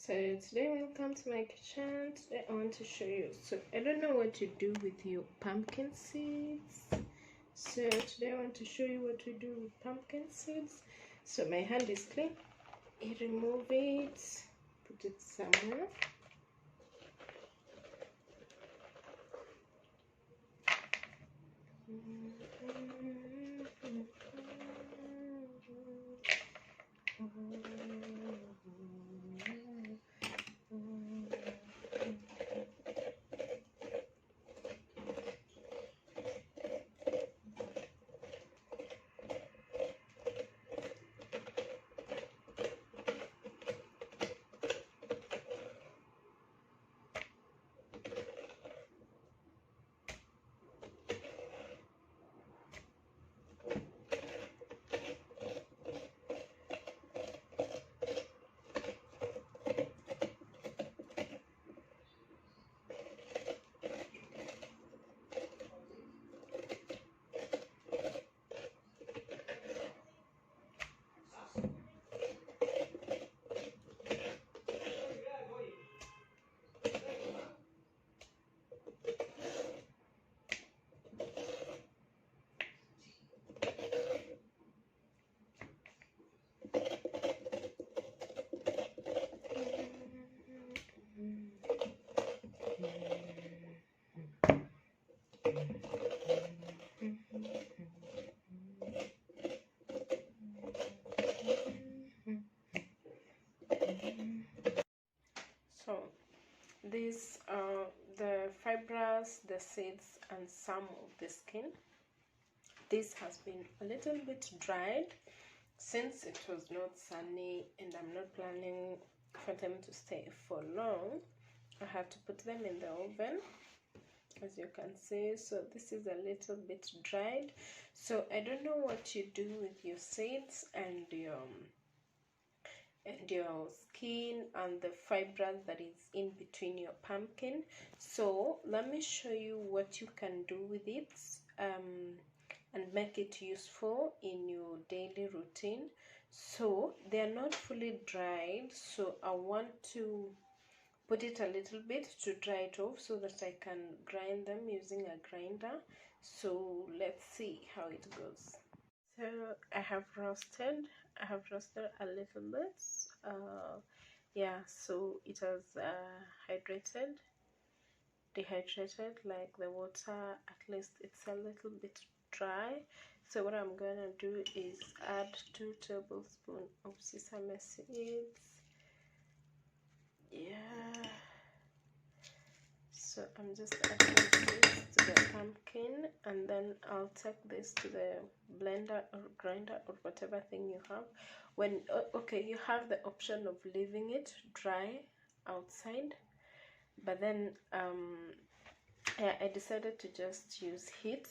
So today welcome to my kitchen. Today I want to show you, so I don't know what to do with your pumpkin seeds. So today I want to show you what to do with pumpkin seeds. So my hand is clean. You remove it, put it somewhere. So these are the fibrous, the seeds, and some of the skin. This has been a little bit dried since it was not sunny and I'm not planning for them to stay for long. I have to put them in the oven, as you can see. So this is a little bit dried. So I don't know what you do with your seeds and your skin and the fibrous that is in between your pumpkin. So let me show you what you can do with it and make it useful in your daily routine. So they are not fully dried, so I want to put it a little bit to dry it off so that I can grind them using a grinder. So let's see how it goes. So I have roasted a little bit. Yeah, so it has dehydrated, like the water, at least it's a little bit dry. So what I'm gonna do is add 2 tablespoons of sesame seeds. Yeah, so I'm just adding this to the pumpkin, and then I'll take this to the blender or grinder or whatever thing you have. When okay, you have the option of leaving it dry outside, but then I decided to just use heat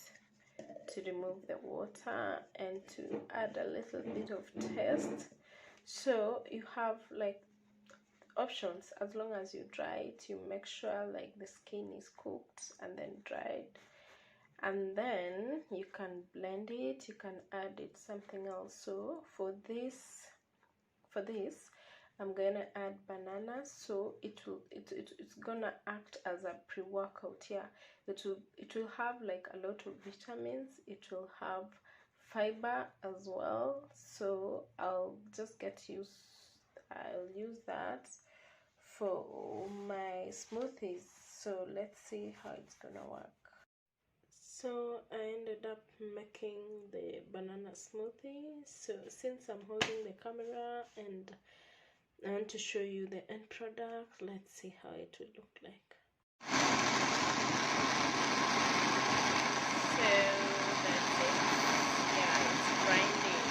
to remove the water and to add a little bit of taste. So you have like options. As long as you dry it, you make sure like the skin is cooked and then dried, and then you can blend it, you can add it something else. So for this I'm gonna add banana, so it's gonna act as a pre-workout. Yeah, it will have like a lot of vitamins, it will have fiber as well. So I'll use that for my smoothies. So let's see how it's gonna work. So I ended up making the banana smoothie. So since I'm holding the camera and I want to show you the end product, let's see how it will look like. So that's it. Yeah, it's grinding.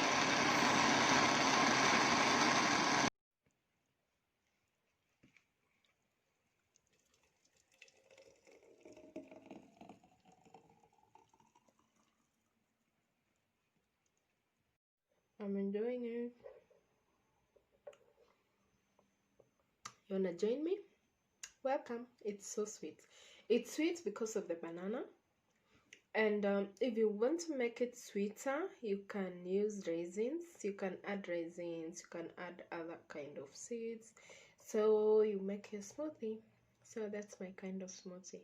I'm enjoying it. You wanna join me? Welcome. It's so sweet. It's sweet because of the banana. And if you want to make it sweeter, you can use raisins. You can add raisins, you can add other kind of seeds. So you make your smoothie. So that's my kind of smoothie.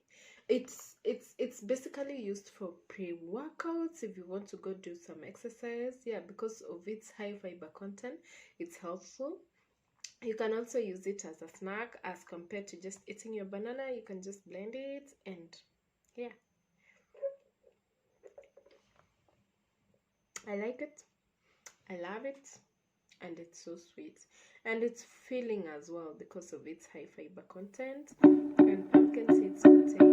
It's basically used for pre-workouts if you want to go do some exercise. Yeah, because of its high fiber content, it's helpful. You can also use it as a snack as compared to just eating your banana. You can just blend it and yeah. I like it. I love it. And it's so sweet. And it's filling as well because of its high fiber content. And pumpkin seeds contain